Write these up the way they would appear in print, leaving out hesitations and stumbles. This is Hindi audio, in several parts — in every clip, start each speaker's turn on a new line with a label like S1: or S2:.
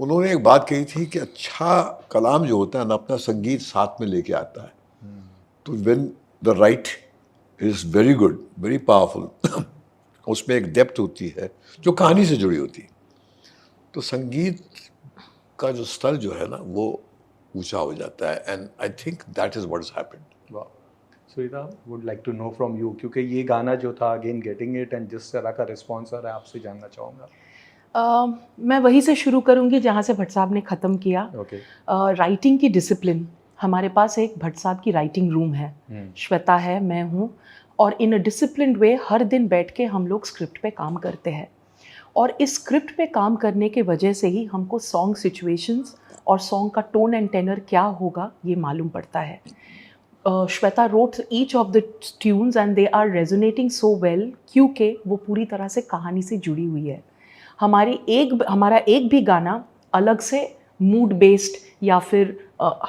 S1: उन्होंने एक बात कही थी कि अच्छा कलाम जो होता है ना अपना संगीत साथ में लेके आता है। तो when the right is very good, very powerful, उसमें एक डेप्थ होती है जो कहानी से जुड़ी होती है। तो संगीत का जो स्तर जो है ना वो ऊंचा हो जाता है, and I think that is what has happened.
S2: वाह। Sunita, would like to know from you, क्योंकि ये गाना जो था अगेन गेटिंग इट एंड जिस तरह का रिस्पॉन्स आ रहा है आपसे जानना चाहूँगा।
S3: मैं वहीं से शुरू करूंगी जहाँ से भट्ट साहब ने ख़त्म किया।
S2: ओके।
S3: राइटिंग की डिसिप्लिन, हमारे पास एक भट्ट साहब की राइटिंग रूम है, श्वेता है, मैं हूँ, और इन अ डिसिप्लिन्ड वे हर दिन बैठ के हम लोग स्क्रिप्ट पे काम करते हैं। और इस स्क्रिप्ट पे काम करने के वजह से ही हमको सॉन्ग सिचुएशंस और सॉन्ग का टोन एंड टेनर क्या होगा ये मालूम पड़ता है। Shweta wrote each of the tunes and they are resonating so well, क्योंकि वो पूरी तरह से कहानी से जुड़ी हुई है। हमारा एक भी गाना अलग से मूड बेस्ड या फिर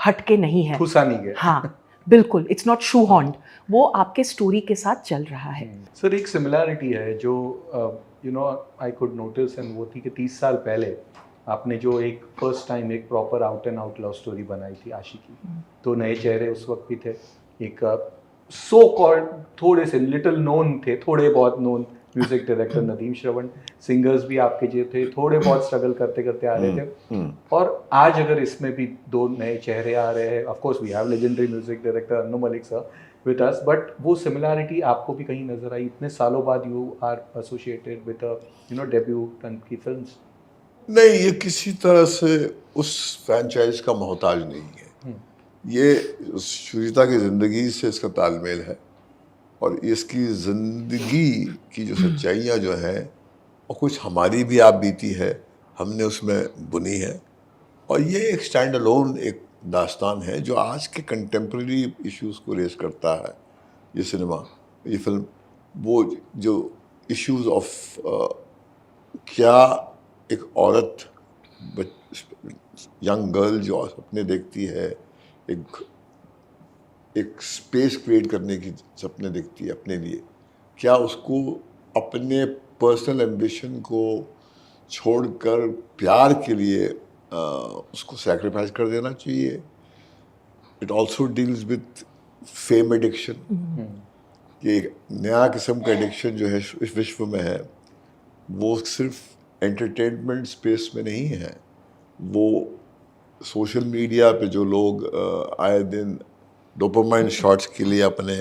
S3: हटके नहीं है,
S2: ठुसा नहीं गया।
S3: हाँ बिल्कुल, इट्स नॉट शू हॉर्न्ड, वो आपके स्टोरी के साथ चल रहा है।
S2: सर, एक सिमिलैरिटी है जो you know I could notice, and वो थी कि 30 साल पहले आपने जो एक फर्स्ट टाइम एक proper out and out love story बनाई थी आशिकी, तो नए चेहरे उस वक्त भी थे, एक सो कॉल्ड थोड़े से लिटिल नोन थे, थोड़े बहुत known music director Nadeem Shravan, singers भी आपके जो थे थोड़े बहुत स्ट्रगल करते करते आ रहे थे, और आज अगर इसमें भी दो नए चेहरे आ रहे हैं, of course we have legendary music director Anu Malik sir with us, but वो सिमिलैरिटी आपको भी कहीं नजर आई इतने सालों बाद? You are associated with debut की फिल्म्स।
S1: नहीं, ये किसी तरह से उस फ्रैंचाइज का मोहताज नहीं है। ये श्वेता की ज़िंदगी से इसका तालमेल है, और इसकी ज़िंदगी की जो सच्चाइयाँ जो हैं और कुछ हमारी भी आप बीती है, हमने उसमें बुनी है। और ये एक स्टैंड अलोन एक दास्तान है जो आज के कंटेम्प्रेरी इश्यूज़ को रेस करता है। ये सिनेमा, ये फिल्म, वो जो इश्यूज़ ऑफ क्या एक औरत, यंग गर्ल जो सपने देखती है, एक स्पेस क्रिएट करने की सपने देखती है अपने लिए, क्या उसको अपने पर्सनल एम्बिशन को छोड़कर प्यार के लिए उसको सैक्रिफाइस कर देना चाहिए। It also deals with fame addiction, कि एक नया किस्म का एडिक्शन जो है इस विश्व में है, वो सिर्फ एंटरटेनमेंट स्पेस में नहीं है, वो सोशल मीडिया पे जो लोग आए दिन डोपामाइन शॉट्स के लिए अपने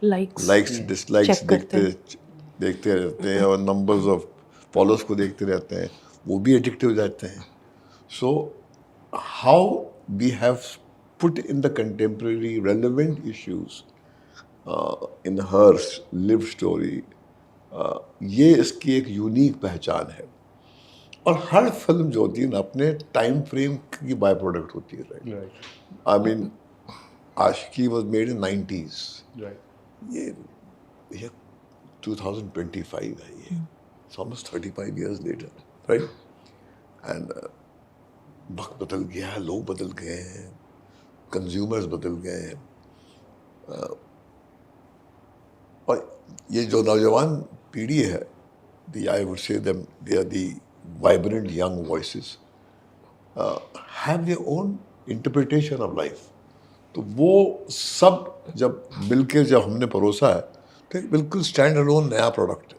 S1: लाइक्स डिसलाइक्स देखते रहते हैं और नंबर्स ऑफ फॉलोअर्स को देखते रहते हैं, वो भी एडिक्टिव हो जाते हैं। So how we have put in the contemporary relevant issues in her live story, ये इसकी एक यूनिक पहचान है। और हर फिल्म जो होती है ना अपने टाइम फ्रेम की बाय प्रोडक्ट होती है, right? I mean Aashiqui was made in 90s, ये 2025 है, ये almost 35 years later, right? And वक्त बदल गया है, लोग बदल गए हैं, कंज्यूमर्स बदल गए हैं, और ये जो नौजवान पीढ़ी है, I would say them, they are the vibrant young voices, have their own interpretation of life. तो वो सब जब मिलके जब हमने परोसा है तो एक बिल्कुल स्टैंड अलोन नया प्रोडक्ट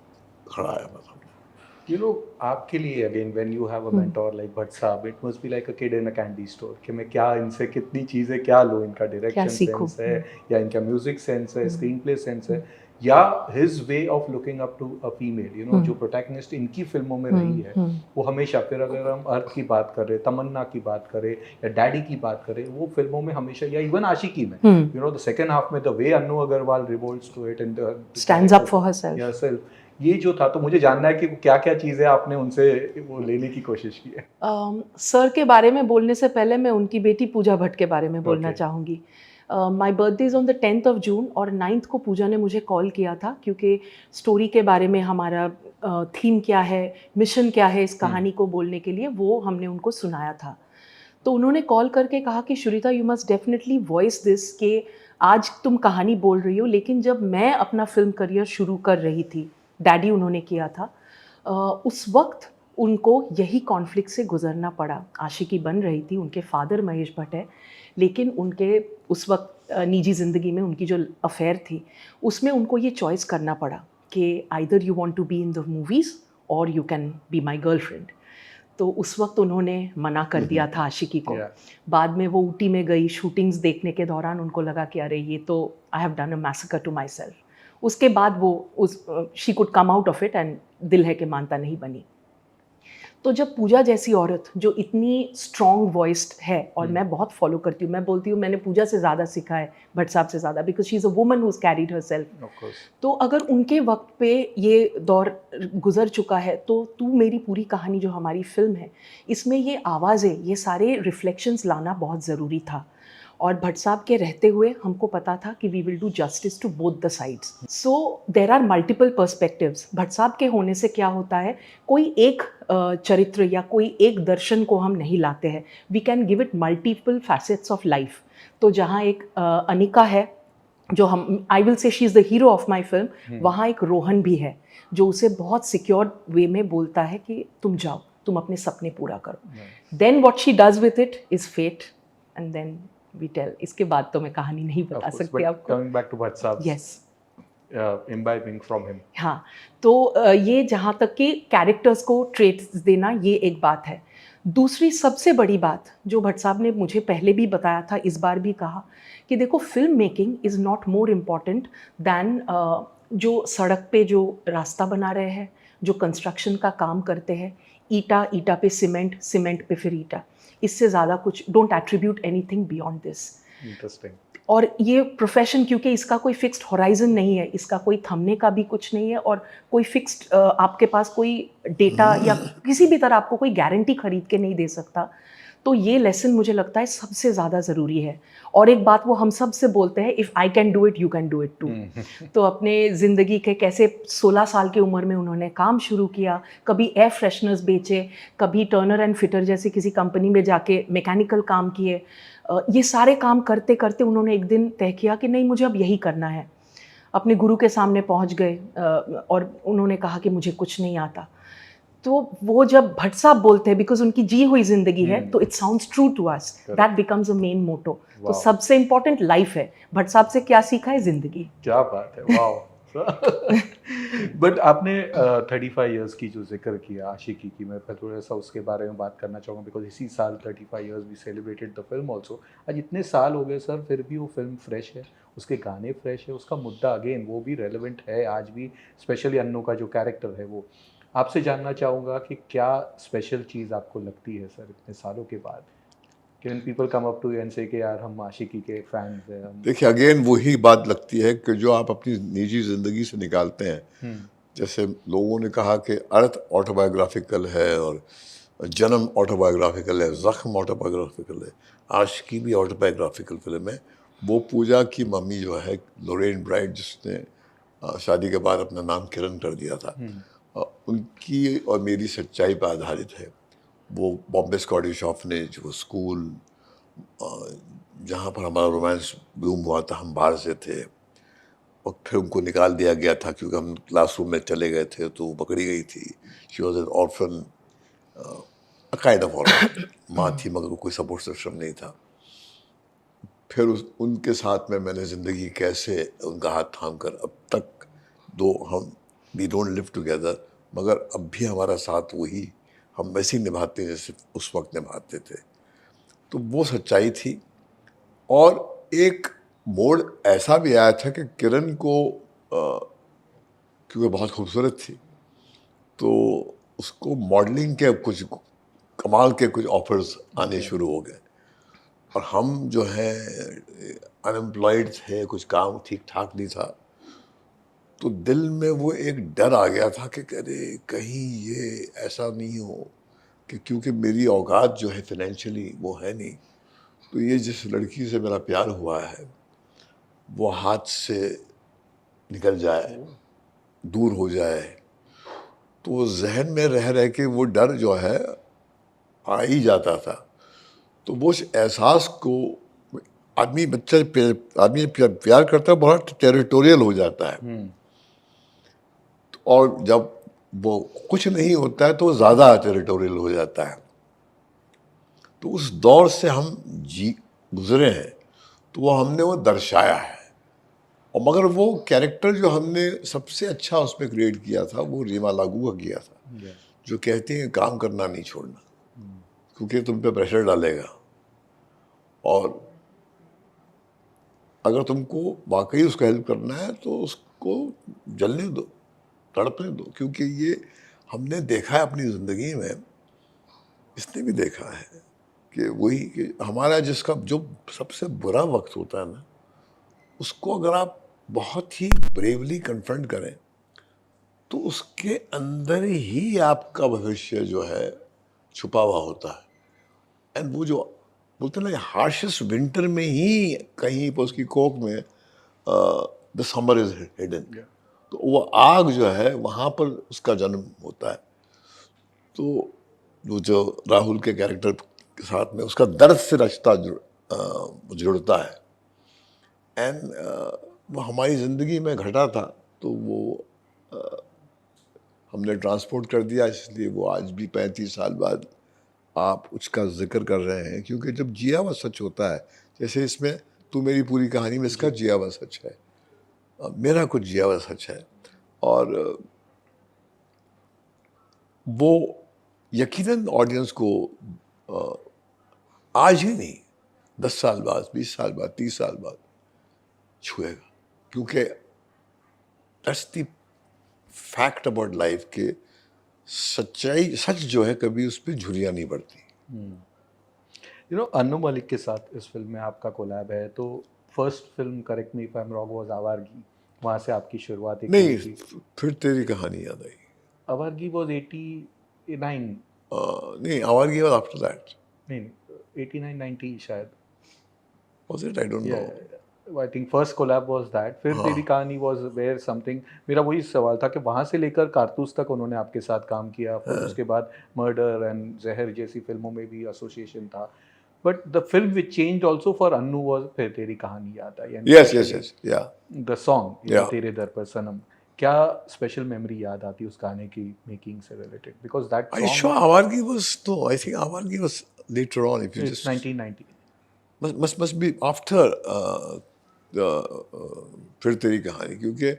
S1: खड़ा है हमारे सामने।
S2: You know, आपके लिए again when you have a mentor like Bhatt साहब, it must be like a kid in a candy store, कि मैं क्या इनसे कितनी चीज़ें क्या लूँ, इनका डायरेक्शन सेंस है या इनका म्यूजिक सेंस है, स्क्रीन प्ले सेंस है, या his way of looking up to a female, you know, जो प्रोटैगनिस्ट इनकी फिल्मों में रही है, वो हमेशा, फिर अगर हम अर्थ की बात करें, तमन्ना की बात करें या डैडी की बात करें, वो फिल्मों में हमेशा, या इवन आशिकी में, you know, the second half में the way Anu Aggarwal revolts to it and
S3: stands up for herself,
S2: ये जो था, तो मुझे जानना है कि क्या क्या चीज़ें आपने उनसे वो लेने की कोशिश की है।
S3: सर के बारे में बोलने से पहले मैं उनकी बेटी पूजा भट्ट के बारे में बोलना चाहूँगी। My birthday is on the 10th of June, और 9th को पूजा ने मुझे कॉल किया था, क्योंकि स्टोरी के बारे में हमारा थीम क्या है, मिशन क्या है इस कहानी को बोलने के लिए, वो हमने उनको सुनाया था। तो उन्होंने कॉल करके कहा कि Shrutita, you must definitely voice this, कि आज तुम कहानी बोल रही हो, लेकिन जब मैं अपना फिल्म करियर शुरू कर रही थी, डैडी उन्होंने किया था, उस वक्त उनको यही कॉन्फ्लिक्ट से गुजरना पड़ा। आशिकी बन रही थी, उनके फादर महेश भट्ट है, लेकिन उनके उस वक्त निजी ज़िंदगी में उनकी जो अफेयर थी उसमें उनको ये चॉइस करना पड़ा कि either you want to be in the movies or you can be my girlfriend. तो उस वक्त उन्होंने मना कर दिया था आशिकी को। बाद में वो ऊटी में गई, शूटिंग्स देखने के दौरान उनको लगा कि अरे ये तो I have done a massacre to myself. उसके बाद वो she could come out of it and दिल है कि मानता नहीं बनी। तो जब पूजा जैसी औरत जो इतनी स्ट्रॉन्ग वॉइस्ड है, और मैं बहुत फॉलो करती हूँ, मैं बोलती हूँ मैंने पूजा से ज़्यादा सीखा है भट्ट साहब से ज़्यादा, because she is a woman who has carried herself. तो अगर उनके वक्त पे ये दौर गुजर चुका है, तो तू मेरी पूरी कहानी जो हमारी फिल्म है, इसमें ये आवाज़ें, ये सारे रिफ्लेक्शंस लाना बहुत ज़रूरी था। और भट्ट साहब के रहते हुए हमको पता था कि we will do justice to both the sides. So there are multiple perspectives. Bhatt साहब के होने से क्या होता है, कोई एक चरित्र या कोई एक दर्शन को हम नहीं लाते हैं, we can give it multiple facets of life. तो जहाँ एक अनिका है जो हम, I will say she is the hero of my film, वहाँ एक रोहन भी है जो उसे बहुत सिक्योर वे में बोलता है कि तुम जाओ, तुम अपने सपने पूरा करो। Then what she does with it is fate, and then we tell. इसके बाद तो मैं कहानी नहीं बता सकती आपको।
S2: कमिंग बैक टू भट्ट साहब,
S3: यस,
S2: imbibing from him.
S3: हाँ, तो ये जहाँ तक कि कैरेक्टर्स को ट्रेट्स देना, ये एक बात है। दूसरी सबसे बड़ी बात जो भट्ट साहब ने मुझे पहले भी बताया था, इस बार भी कहा, कि देखो film making is not more important than जो सड़क पे जो रास्ता बना रहे हैं, जो कंस्ट्रक्शन का काम करते हैं, ईटा, ईटा पे सीमेंट, सीमेंट पे फिर ईटा, इससे ज़्यादा कुछ don't attribute anything beyond this.
S2: Interesting.
S3: और ये प्रोफेशन, क्योंकि इसका कोई फिक्स्ड होराइजन नहीं है, इसका कोई थमने का भी कुछ नहीं है, और कोई फिक्स्ड आपके पास कोई डेटा या किसी भी तरह आपको कोई गारंटी खरीद के नहीं दे सकता। तो ये लेसन मुझे लगता है सबसे ज़्यादा ज़रूरी है। और एक बात वो हम सब से बोलते हैं, if I can do it you can do it too. तो अपने ज़िंदगी के कैसे 16 साल की उम्र में उन्होंने काम शुरू किया, कभी एयर फ्रेशनर्स बेचे, कभी टर्नर एंड फिटर जैसे किसी कंपनी में जाके मैकेनिकल काम किए। ये सारे काम करते करते उन्होंने एक दिन तय किया कि नहीं, मुझे अब यही करना है। अपने गुरु के सामने पहुंच गए और उन्होंने कहा कि मुझे कुछ नहीं आता। तो वो जब भट्ट साहब बोलते हैं, बिकॉज उनकी जी हुई जिंदगी है, तो it sounds true to us, that becomes a main motto. तो सबसे इम्पोर्टेंट लाइफ है। भट्ट साहब से क्या सीखा है? जिंदगी।
S2: क्या बात है, वाओ। बट आपने 35 इयर्स की जो जिक्र किया आशिकी की, मैं थोड़ा सा उसके बारे में बात करना चाहूँगा, बिकॉज इसी साल 35 years we celebrated the film also. आज इतने साल हो गए सर, फिर भी वो फिल्म फ्रेश है, उसके गाने फ्रेश है, उसका मुद्दा अगेन वो भी रेलेवेंट है आज भी, स्पेशली अन्नू का जो कैरेक्टर है वो। आपसे जानना चाहूँगा कि क्या स्पेशल चीज़ आपको लगती है सर इतने सालों के बाद, When people come up to you and say कि यार हम आशिकी के फैंस हैं।
S1: देखिए अगेन वही बात लगती है कि जो आप अपनी निजी ज़िंदगी से निकालते हैं, जैसे लोगों ने कहा कि अर्थ ऑटोबायोग्राफिकल है और जन्म ऑटोबायोग्राफिकल है, ज़ख्म ऑटोबायोग्राफिकल है, आशिकी भी ऑटोबायोग्राफिकल फिल्म है। वो पूजा की मम्मी जो है लोरेन ब्राइट, जिसने शादी के बाद अपना नाम किरण कर दिया था, उनकी और मेरी सच्चाई पर आधारित है। वो बॉम्बे स्कॉटिश ऑर्फनेज, वो स्कूल जहाँ पर हमारा रोमांस ब्लूम हुआ था, हम बाहर से थे और फिर उनको निकाल दिया गया था क्योंकि हम क्लासरूम में चले गए थे, तो वो पकड़ी गई थी। She was an orphan, a kind of orphan, माँ थी मगर कोई सपोर्ट सिस्टम नहीं था। फिर उनके साथ में मैंने ज़िंदगी कैसे उनका हाथ थाम कर अब तक, दो हम वी डोंट लिव टुगेदर, मगर अब भी हमारा साथ वही हम वैसे ही निभाते हैं जैसे उस वक्त निभाते थे। तो वो सच्चाई थी। और एक मोड़ ऐसा भी आया था कि किरण को क्योंकि बहुत खूबसूरत थी, तो उसको मॉडलिंग के कुछ कमाल के कुछ ऑफर्स आने शुरू हो गए, और हम जो हैं अनएम्प्लॉयड थे, कुछ काम ठीक ठाक नहीं था। तो दिल में वो एक डर आ गया था कि अरे कहीं ये ऐसा नहीं हो कि क्योंकि मेरी औकात जो है फाइनेंशियली वो है नहीं, तो ये जिस लड़की से मेरा प्यार हुआ है वो हाथ से निकल जाए, दूर हो जाए। तो जहन में रह रह के वो डर जो है आ ही जाता था। तो वो उस एहसास को आदमी प्यार करता है, बड़ा टेरिटोरियल हो जाता है। और जब वो कुछ नहीं होता है तो ज़्यादा टेरिटोरियल हो जाता है। तो उस दौर से हम गुजरे हैं, तो वो हमने वो दर्शाया है। और मगर वो कैरेक्टर जो हमने सबसे अच्छा उसमें क्रिएट किया था वो रीमा लागू का किया था,
S2: Yeah.
S1: जो कहती है काम करना नहीं छोड़ना, क्योंकि तुम पे प्रेशर डालेगा और अगर तुमको वाकई उसको हेल्प करना है तो उसको जलने दो, तड़पने दो, क्योंकि ये हमने देखा है अपनी ज़िंदगी में, इसने भी देखा है कि वही कि हमारा जिसका जो सबसे बुरा वक्त होता है ना, उसको अगर आप बहुत ही ब्रेवली कन्फ्रंट करें तो उसके अंदर ही आपका भविष्य जो है छुपा हुआ होता है। एंड वो जो बोलते हैं ना हार्शेस्ट विंटर में ही कहीं पर उसकी कोख में द समर इज हिडन, तो वो आग जो है वहाँ पर उसका जन्म होता है। तो वो जो राहुल के कैरेक्टर के साथ में उसका दर्द से रिश्ता जुड़ता है। एंड वो हमारी ज़िंदगी में घटा था, तो वो हमने ट्रांसपोर्ट कर दिया, इसलिए वो आज भी 35 साल बाद आप उसका जिक्र कर रहे हैं, क्योंकि जब जिया हुआ सच होता है, जैसे इसमें तू मेरी पूरी कहानी में इसका जिया हुआ सच है, मेरा कुछ जिया हुआ सच है। और वो यकीनन ऑडियंस को आज ही नहीं, 10 साल बाद, 20 साल बाद, 30 साल बाद छुएगा, क्योंकि that's the fact about life के सच्चाई, सच जो है कभी उस पर झुर्रियाँ नहीं पड़ती।
S2: यू नो अन्नू मलिक के साथ इस फिल्म में आपका कोलैब है, तो first film, correct me if I am wrong, was Awaargi. वहाँ से आपकी शुरुआत एक
S1: नहीं,
S2: हुई थी।
S1: फिर तेरी कहानी याद आई।
S2: आवारगी वाज 89,
S1: नहीं, आवारगी वाज आफ्टर दैट,
S2: नहीं 89 90 शायद।
S1: Was it? I don't know.
S2: I think first collab was that. फिर तेरी कहानी वाज वेयर समथिंग। मेरा वही सवाल था कि वहाँ से लेकर कारतूस तक उन्होंने आपके साथ काम किया, फिर उसके बाद मर्डर एंड जहर जैसी फिल्मों में भी एसोसिएशन था। But the film which changed also for Annu was फिर तेरी कहानी याद आई।
S1: यस यस यस, या
S2: द सॉन्ग
S1: Yeah.
S2: तेरे दर पर सनम, क्या स्पेशल मेमोरी याद आती है उस गाने की मेकिंग से related? Because that
S1: I sure
S2: song
S1: Awaargi was, no I think Awaargi was later on, if you
S2: it's
S1: just
S2: 1990।
S1: must be after फिर तेरी कहानी, क्योंकि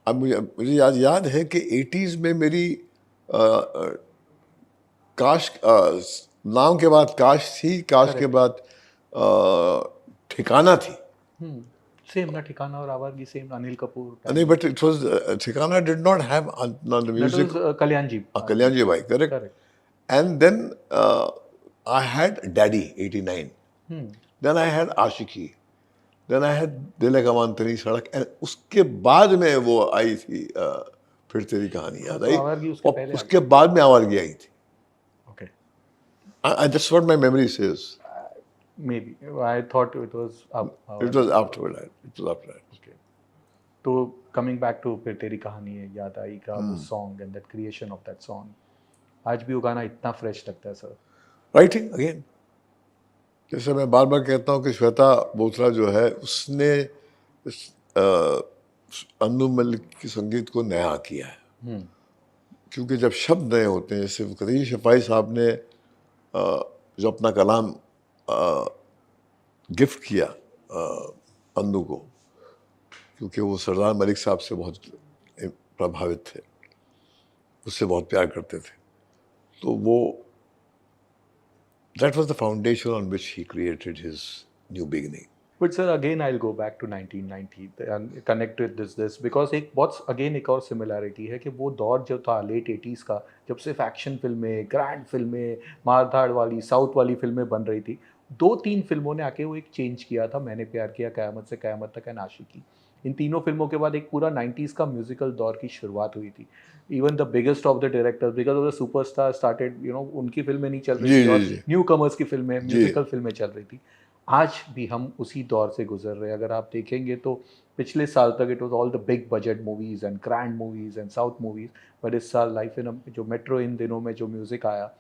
S1: अब मुझे याद है कि 80s में मेरी काश नाम के बाद काश थी, काश के बाद ठिकाना थी।
S2: सेम ना ठिकाना और आवारगी सेम, अनिल कपूर।
S1: नहीं, बट इट वाज ठिकाना did not have the
S2: That
S1: music,
S2: was कल्याण जी।
S1: कल्याण जी भाई, correct.
S2: Correct.
S1: And then I had Daddy 89. Then I had Aashiqui. Then I had दिल है कमान तेरी सड़क। And उसके बाद में वो आई थी फिर तेरी कहानी याद
S2: तो
S1: आई,
S2: आवारगी उसके
S1: और
S2: पहले आ
S1: उसके बाद में आवारगी आई थी।
S2: Okay.
S1: That's what my memory says.
S2: Maybe. I thought it was
S1: It was after that. It was after that.
S2: Okay. तो coming back to फिर तेरी कहानी है याद आई का वो song and that creation of that song, आज भी वो गाना इतना फ्रेश लगता है सर।
S1: राइटिंग अगेन, जैसे मैं बार बार कहता हूँ कि श्वेता बोथरा जो है उसने इस अन्नू मलिक के संगीत को नया किया है, क्योंकि जब शब्द नए होते हैं, जैसे कदीर शफाई साहब ने जो अपना कलाम गिफ्ट किया अन्नू को, क्योंकि वो सरदार मलिक साहब से बहुत प्रभावित थे, उससे बहुत प्यार करते थे, तो वो that was the foundation on which he created his new beginning.
S2: But sir, again I'll go back to 1990 and connect with this because एक बहुत again एक और सिमिलैरिटी है कि वो दौर जो था लेट 80s का, जब सिर्फ एक्शन फिल्में, ग्रैंड फिल्में, मारधाड़ वाली साउथ वाली फिल्में बन रही थी, 2-3 फिल्मों ने आके वो एक चेंज किया था। मैंने प्यार किया, क़यामत से क़यामत तक एंड आशिकी। इन तीनों फिल्मों के बाद एक पूरा 90s का म्यूजिकल दौर की शुरुआत हुई थी। Even the biggest of the directors, because of the superstar started, you know, उनकी फिल्में नहीं चल रही थी और न्यू कमर्स की फिल्में, म्यूजिकल फिल्में चल रही थी। आज भी हम उसी दौर से गुजर रहे हैं। अगर आप देखेंगे तो पिछले साल तक it was all the big budget movies and grand movies and south movies, but इस साल लाइफ इन जो मेट्रो इन दिनों में जो म्यूज़िक आया,